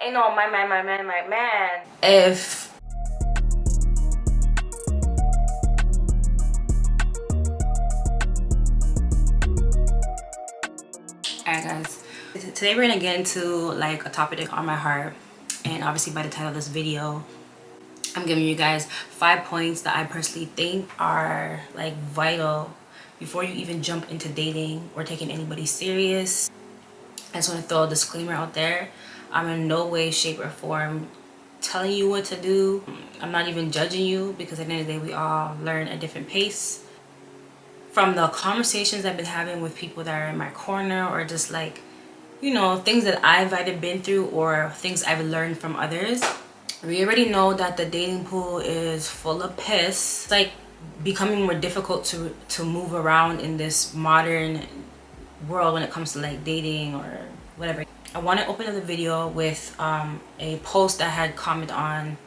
Ain't no my man. If alright guys, today we're gonna get into like a topic on my heart, and obviously by the title of this video I'm giving you guys 5 points that I personally think are like vital before you even jump into dating or taking anybody serious. I just want to throw a disclaimer out there. I'm in no way, shape, or form telling you what to do. I'm not even judging you, because at the end of the day we all learn at a different pace. From the conversations I've been having with people that are in my corner, or just like, you know, things that I've either been through or things I've learned from others, we already know that the dating pool is full of piss. It's like becoming more difficult to move around in this modern world when it comes to like dating or whatever. I want to open up the video with a post I had commented on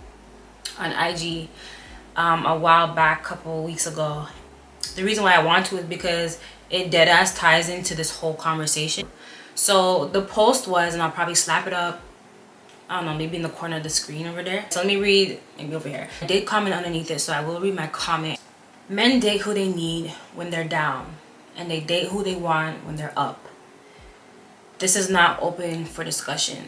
IG a while back, a couple weeks ago. The reason why I want to is because it dead ass ties into this whole conversation. So the post was, and I'll probably slap it up, I don't know, maybe in the corner of the screen over there. So let me read, maybe over here. I did comment underneath it, so I will read my comment. Men date who they need when they're down, and they date who they want when they're up. This is not open for discussion.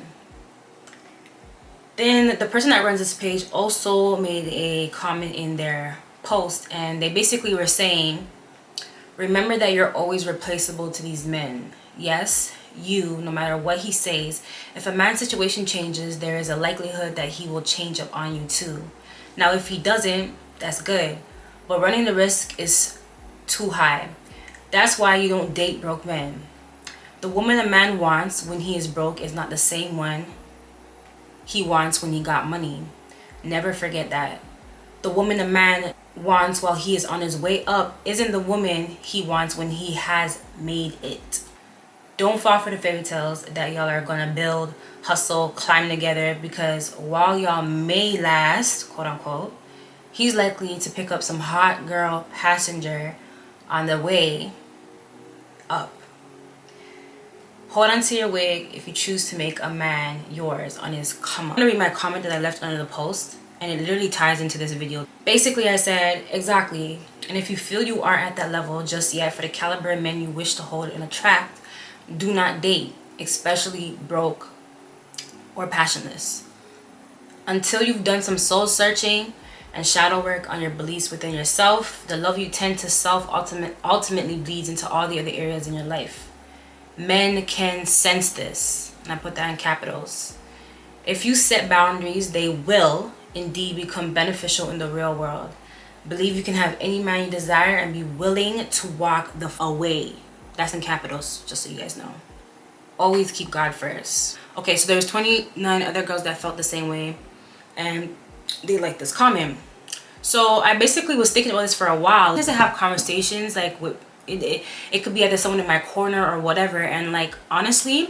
Then the person that runs this page also made a comment in their post, and they basically were saying, remember that you're always replaceable to these men. Yes, you, no matter what he says, if a man's situation changes, there is a likelihood that he will change up on you too. Now if he doesn't, that's good, but running the risk is too high. That's why you don't date broke men. The woman a man wants when he is broke is not the same one he wants when he got money. Never forget that. The woman a man wants while he is on his way up isn't the woman he wants when he has made it. Don't fall for the fairy tales that y'all are gonna build, hustle, climb together, because while y'all may last, quote unquote, he's likely to pick up some hot girl passenger on the way up. Hold on to your wig if you choose to make a man yours on his come up. I'm gonna read my comment that I left under the post, and it literally ties into this video. Basically I said, exactly, and if you feel you aren't at that level just yet for the caliber of men you wish to hold and attract, do not date, especially broke or passionless, until you've done some soul searching and shadow work on your beliefs within yourself. The love you tend to self ultimately bleeds into all the other areas in your life. Men can sense this, and I put that in capitals. If you set boundaries, they will indeed become beneficial in the real world. Believe you can have any man you desire and be willing to walk the away. That's in capitals, just so you guys know. Always keep God first. Okay, so there's 29 other girls that felt the same way, and they liked this comment. So I basically was thinking about this for a while. Just to have conversations like with it could be either someone in my corner or whatever, and like honestly,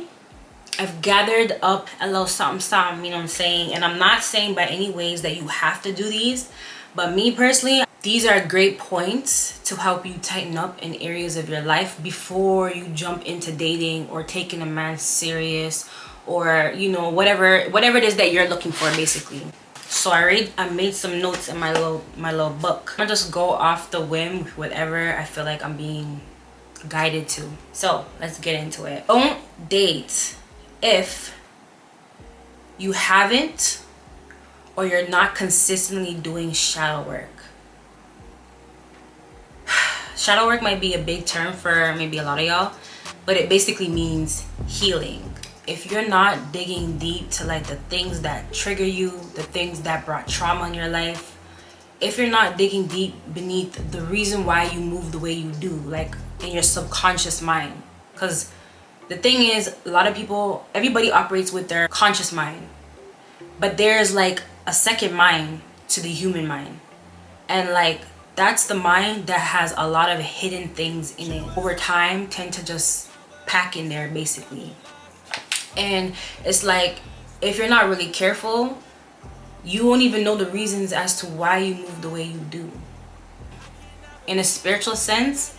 I've gathered up a little something, you know what I'm saying? And I'm not saying by any ways that you have to do these, but me personally, these are great points to help you tighten up in areas of your life before you jump into dating or taking a man serious, or you know, whatever it is that you're looking for basically. So I made some notes in my little book. I'm gonna just go off the whim with whatever I feel like I'm being guided to. So let's get into it. Don't date if you haven't or you're not consistently doing shadow work. Shadow work might be a big term for maybe a lot of y'all, but it basically means healing. If you're not digging deep to like the things that trigger you, the things that brought trauma in your life, if you're not digging deep beneath the reason why you move the way you do, like in your subconscious mind, because the thing is, a lot of people, everybody operates with their conscious mind, but there's like a second mind to the human mind, and like that's the mind that has a lot of hidden things in it. Over time, tend to just pack in there basically. And it's like, if you're not really careful, you won't even know the reasons as to why you move the way you do. In a spiritual sense,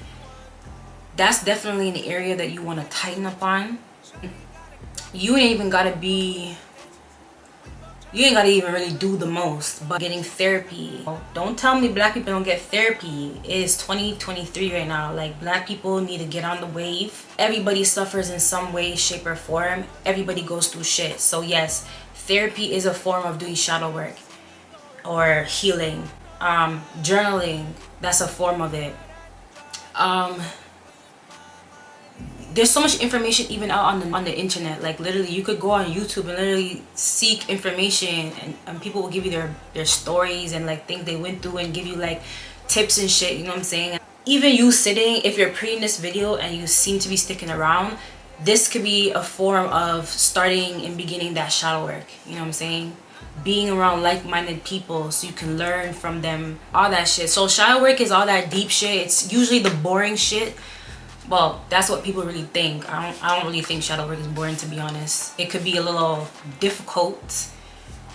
that's definitely an area that you want to tighten up on. You ain't even gotta be You ain't gotta even really do the most, but getting therapy. Don't tell me black people don't get therapy. It's 2023 right now. Like, black people need to get on the wave. Everybody suffers in some way, shape, or form. Everybody goes through shit. So yes, therapy is a form of doing shadow work or healing. Journaling, that's a form of it. There's so much information even out on the internet. Like, literally, you could go on YouTube and literally seek information, and people will give you their stories and like things they went through and give you like tips and shit, you know what I'm saying? Even you sitting, if you're pre in this video and you seem to be sticking around, this could be a form of starting and beginning that shadow work, you know what I'm saying? Being around like-minded people so you can learn from them, all that shit. So shadow work is all that deep shit. It's usually the boring shit. Well, that's what people really think. I don't really think shadow work is boring, to be honest. It could be a little difficult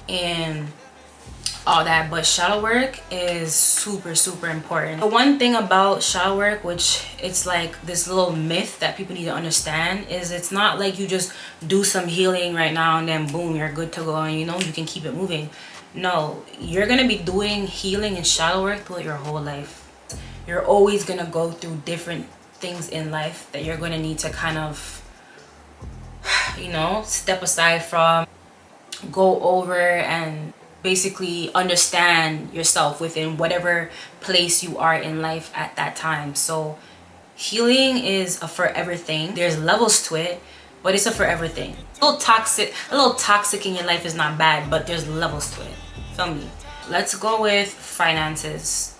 and all that, but shadow work is super, super important. The one thing about shadow work, which it's like this little myth that people need to understand, is it's not like you just do some healing right now and then boom, you're good to go and you know you can keep it moving. No, you're gonna be doing healing and shadow work throughout your whole life. You're always gonna go through different things in life that you're going to need to kind of, you know, step aside from, go over, and basically understand yourself within whatever place you are in life at that time. So healing is a forever thing. There's levels to it, but it's a forever thing. A little toxic in your life is not bad, but there's levels to it. Feel me? Let's go with finances.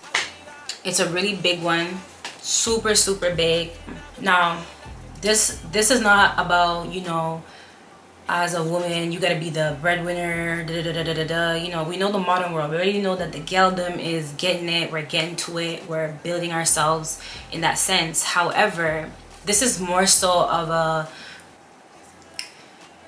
It's a really big one. Super, super big. Now, this is not about, you know, as a woman you gotta be the breadwinner, you know. We know the modern world. We already know that the geldom is getting it. We're getting to it. We're building ourselves in that sense. However, this is more so of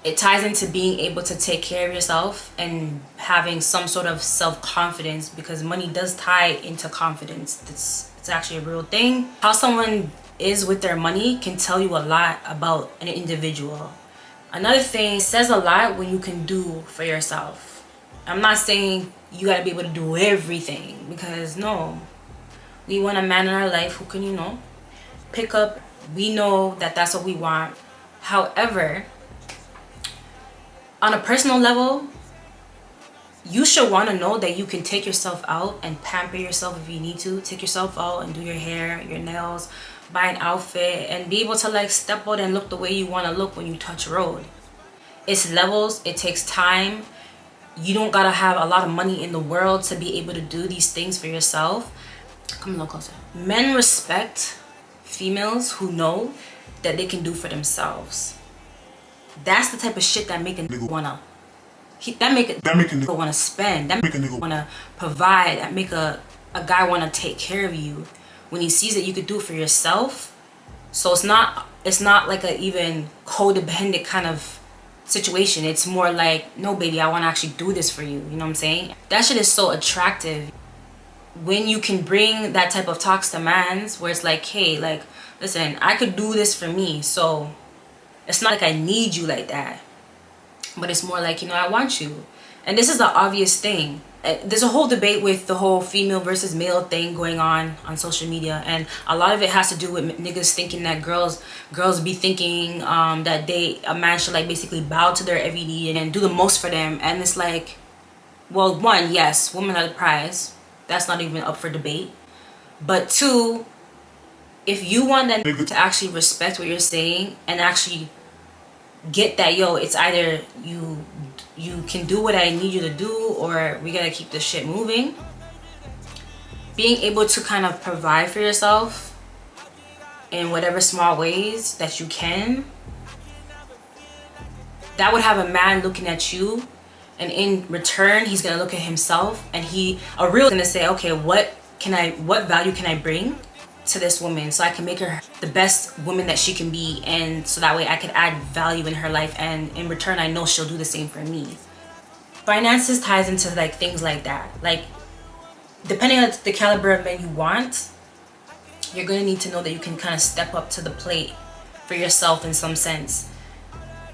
it ties into being able to take care of yourself and having some sort of self-confidence, because money does tie into confidence. It's actually a real thing. How someone is with their money can tell you a lot about an individual. Another thing, it says a lot when you can do for yourself. I'm not saying you gotta be able to do everything, because no, we want a man in our life who can, you know, pick up. We know that that's what we want. However, on a personal level, you should want to know that you can take yourself out and pamper yourself if you need to. Take yourself out and do your hair, your nails, buy an outfit, and be able to like step out and look the way you want to look when you touch road. It's levels. It takes time. You don't gotta have a lot of money in the world to be able to do these things for yourself. Come a little closer. Men respect females who know that they can do for themselves. That's the type of shit that make a nigga wanna. That make a nigga wanna spend. That make a nigga wanna provide. That make a guy wanna take care of you when he sees that you could do it for yourself. So it's not like a even codependent kind of situation. It's more like, no baby, I wanna actually do this for you. You know what I'm saying? That shit is so attractive. When you can bring that type of talks to mans where it's like, hey, like, listen, I could do this for me. So it's not like I need you like that. But it's more like, you know, I want you. And this is the obvious thing. There's a whole debate with the whole female versus male thing going on social media, and a lot of it has to do with niggas thinking that girls be thinking that a man should like basically bow to their every need and do the most for them. And it's like, well, one, yes, women are the prize. That's not even up for debate. But two, if you want that nigga to actually respect what you're saying and actually get that, yo, it's either you can do what I need you to do, or we gotta keep this shit moving. Being able to kind of provide for yourself in whatever small ways that you can, that would have a man looking at you, and in return he's gonna look at himself, and a real gonna say, okay, what value can I bring to this woman so I can make her the best woman that she can be, and so that way I can add value in her life, and in return I know she'll do the same for me. Finances ties into like things like that. Like, depending on the caliber of men you want, you're gonna need to know that you can kind of step up to the plate for yourself in some sense.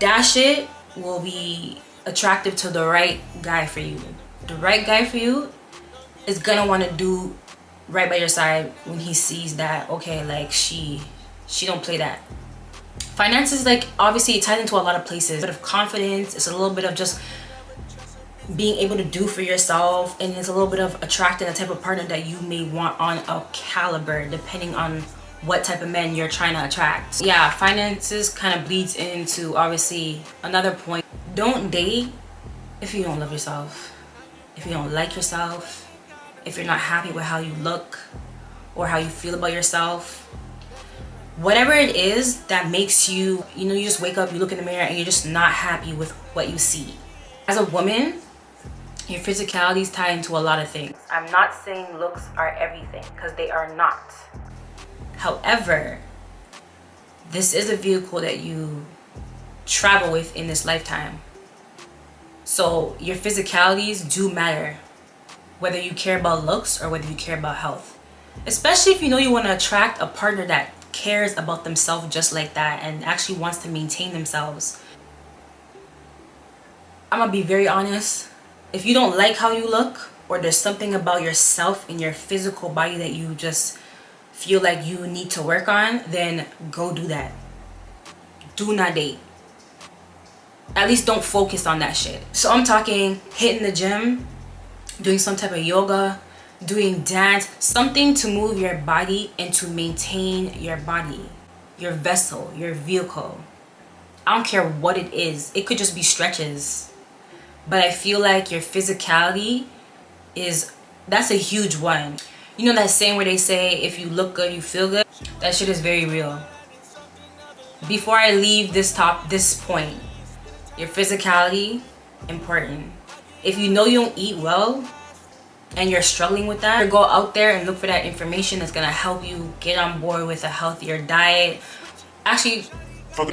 That shit will be attractive to the right guy for you. The right guy for you is gonna want to do right by your side when he sees that, okay, like she don't play that. Finances, like, obviously it ties into a lot of places. A bit of confidence, it's a little bit of just being able to do for yourself, and it's a little bit of attracting the type of partner that you may want on a caliber, depending on what type of men you're trying to attract. Yeah, finances kind of bleeds into, obviously, another point. Don't date if you don't love yourself, if you don't like yourself, if you're not happy with how you look or how you feel about yourself. Whatever it is that makes you, you know, you just wake up, you look in the mirror, and you're just not happy with what you see. As a woman, your physicality is tied into a lot of things. I'm not saying looks are everything, because they are not. However, this is a vehicle that you travel with in this lifetime. So your physicalities do matter, whether you care about looks or whether you care about health. Especially if you know you want to attract a partner that cares about themselves just like that and actually wants to maintain themselves. I'm gonna be very honest. If you don't like how you look, or there's something about yourself in your physical body that you just feel like you need to work on, then go do that. Do not date. At least don't focus on that shit. So I'm talking hitting the gym, doing some type of yoga, doing dance, something to move your body and to maintain your body, your vessel, your vehicle. I don't care what it is. It could just be stretches. But I feel like your physicality that's a huge one. You know that saying where they say, if you look good, you feel good? That shit is very real. Before I leave this point, your physicality, important. If you know you don't eat well and you're struggling with that, go out there and look for that information that's gonna help you get on board with a healthier diet. Actually,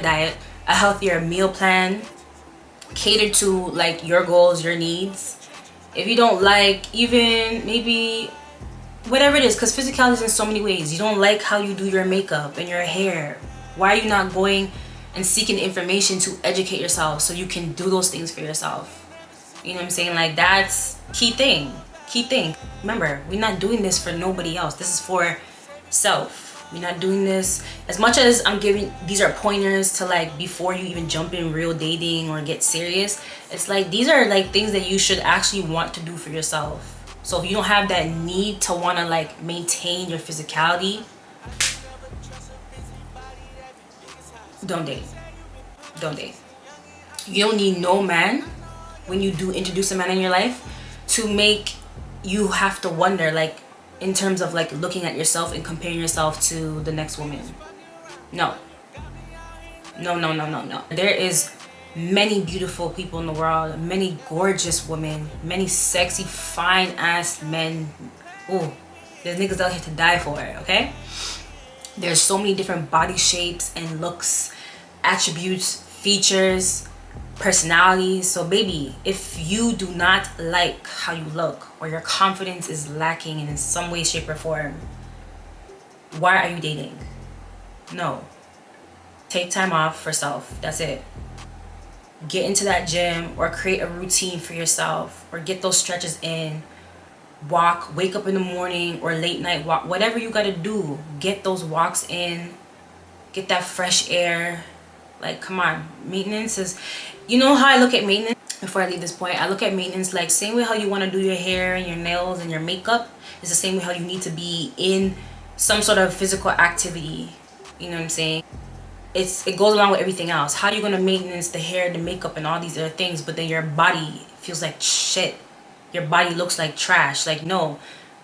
diet, a healthier meal plan, cater to like your goals, your needs. If you don't like, even maybe whatever it is, because physicality is in so many ways. You don't like how you do your makeup and your hair. Why are you not going and seeking information to educate yourself so you can do those things for yourself? You know what I'm saying? Like, that's key thing. Remember, we're not doing this for nobody else. This is for self. We're not doing this, as much as I'm giving, these are pointers to like before you even jump in real dating or get serious. It's like, these are like things that you should actually want to do for yourself. So if you don't have that need to want to like maintain your physicality, don't date. You don't need no man when you do introduce a man in your life to make you have to wonder, like, in terms of like looking at yourself and comparing yourself to the next woman. No. There is many beautiful people in the world, many gorgeous women, many sexy, fine ass men. Ooh, there's niggas out here to die for it, okay? There's so many different body shapes and looks, attributes, features, personalities. So baby, if you do not like how you look, or your confidence is lacking in some way, shape, or form, why are you dating? No. Take time off for self. That's it. Get into that gym, or create a routine for yourself, or get those stretches in. Walk, wake up in the morning or late night walk, whatever you gotta do. Get those walks in. Get that fresh air. Like, come on. Maintenance is, you know how I look at maintenance? Before I leave this point, I look at maintenance like same way how you want to do your hair and your nails and your makeup is the same way how you need to be in some sort of physical activity. You know what I'm saying? It goes along with everything else. How are you going to maintenance the hair, the makeup, and all these other things, but then your body feels like shit? Your body looks like trash. Like, no.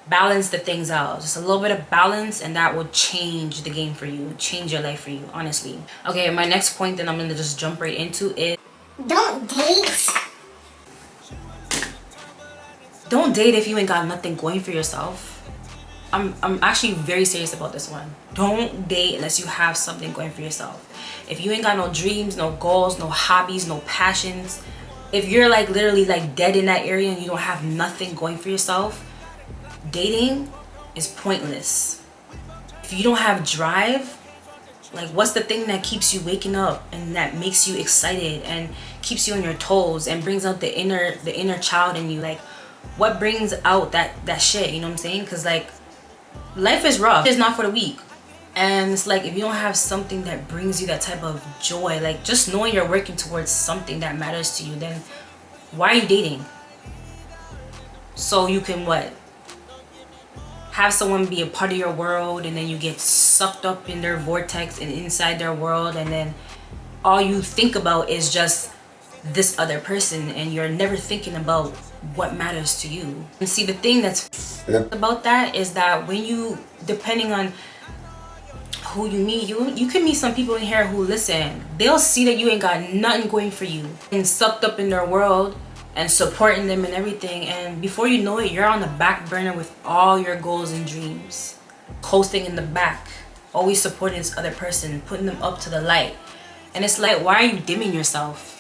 Balance the things out. Just a little bit of balance, and that will change the game for you. Change your life for you, honestly. Okay, my next point that I'm going to just jump right into is don't date. Don't date if you ain't got nothing going for yourself. I'm actually very serious about this one. Don't date unless you have something going for yourself. If you ain't got no dreams, no goals, no hobbies, no passions, if you're like literally like dead in that area and you don't have nothing going for yourself, dating is pointless. If you don't have drive, like, what's the thing that keeps you waking up and that makes you excited and keeps you on your toes and brings out the inner child in you. Like, what brings out that shit, you know what I'm saying? Because like, life is rough. It's not for the weak. And it's like, if you don't have something that brings you that type of joy, like just knowing you're working towards something that matters to you, then why are you dating? So you can what? Have someone be a part of your world, and then you get sucked up in their vortex and inside their world, and then all you think about is just this other person, and you're never thinking about what matters to you. And see, the thing that's about that is that when you, depending on who you meet, you can meet some people in here who, listen, they'll see that you ain't got nothing going for you and sucked up in their world and supporting them and everything, and before you know it, you're on the back burner with all your goals and dreams, coasting in the back, always supporting this other person, putting them up to the light. And it's like, why are you dimming yourself?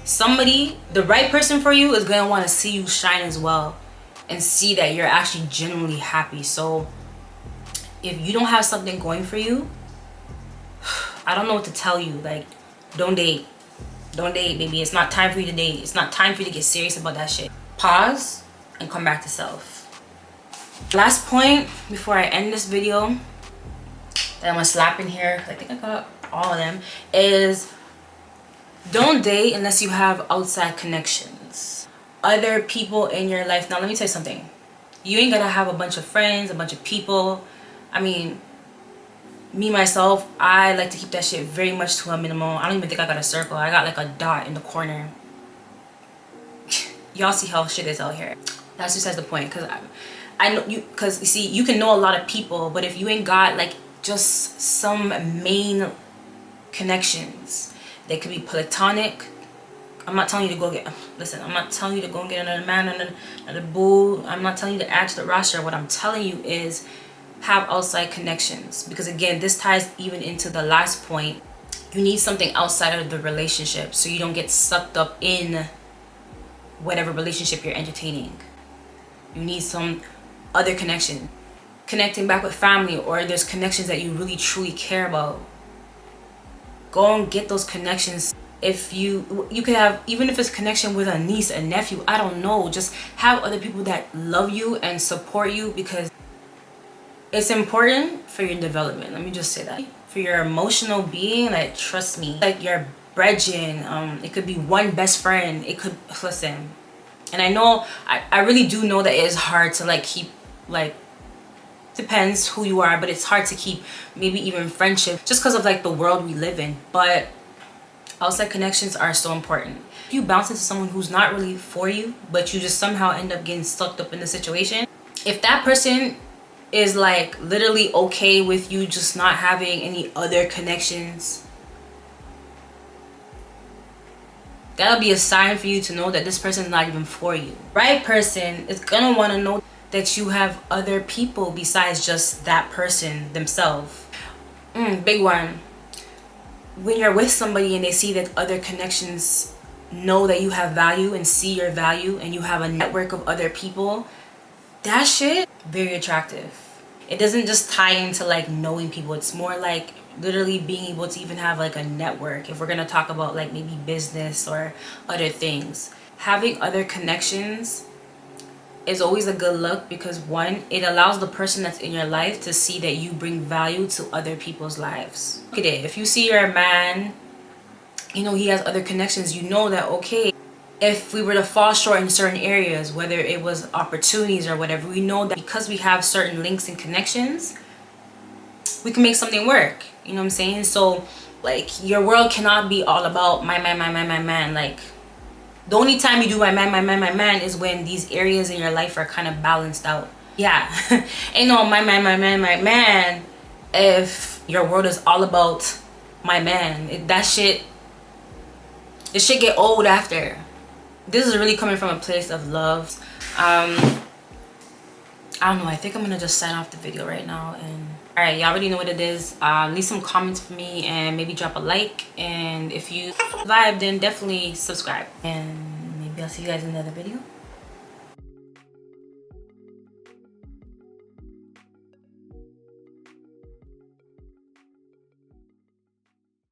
Somebody, the right person for you, is gonna want to see you shine as well and see that you're actually genuinely happy. So if you don't have something going for you, I don't know what to tell you. Like, don't date. Don't date, baby. It's not time for you to date. It's not time for you to get serious about that shit. Pause and come back to self. Last point before I end this video that I'm gonna slap in here, I think I got all of them, is don't date unless you have outside connections. Other people in your life. Now let me tell you something. You ain't gotta have a bunch of friends, a bunch of people. I mean, me myself, I like to keep that shit very much to a minimum. I don't even think I got a circle. I got like a dot in the corner. Y'all see how shit is out here. That's just as the point, because I know you, because you see, you can know a lot of people, but if you ain't got like just some main connections, they could be platonic. I'm not telling you to go get, listen, I'm not telling you to go and get another man, another boo. I'm not telling you to add to the roster. What I'm telling you is have outside connections, because again, this ties even into the last point. You need something outside of the relationship so you don't get sucked up in whatever relationship you're entertaining. You need some other connection, connecting back with family, or there's connections that you really truly care about. Go and get those connections. If you could have, even if it's connection with a niece, a nephew, I don't know, just have other people that love you and support you, because it's important for your development. Let me just say that. For your emotional being, like, trust me, like your brethren, it could be one best friend, it could, listen. And I know, I really do know that it is hard to like keep, like, depends who you are, but it's hard to keep maybe even friendship just because of like the world we live in. But outside connections are so important. If you bounce into someone who's not really for you, but you just somehow end up getting sucked up in the situation, if that person is like literally okay with you just not having any other connections, that'll be a sign for you to know that this person is not even for you. Right person is gonna want to know that you have other people besides just that person themselves. Big one. When you're with somebody and they see that other connections know that you have value and see your value, and you have a network of other people, that shit, very attractive. It doesn't just tie into like knowing people. It's more like literally being able to even have like a network. If we're gonna talk about like maybe business or other things, having other connections is always a good look, because one, it allows the person that's in your life to see that you bring value to other people's lives. Look at it. If you see your man, you know, he has other connections, you know that, okay, if we were to fall short in certain areas, whether it was opportunities or whatever, we know that because we have certain links and connections, we can make something work. You know what I'm saying? So like, your world cannot be all about my man. Like, the only time you do my man is when these areas in your life are kind of balanced out. Yeah. Ain't no my man if your world is all about my man. It should get old after. This is really coming from a place of love. I don't know, I think I'm gonna just sign off the video right now. And all right, y'all already know what it is. Leave some comments for me and maybe drop a like, and if you vibe, then definitely subscribe, and maybe I'll see you guys in another video.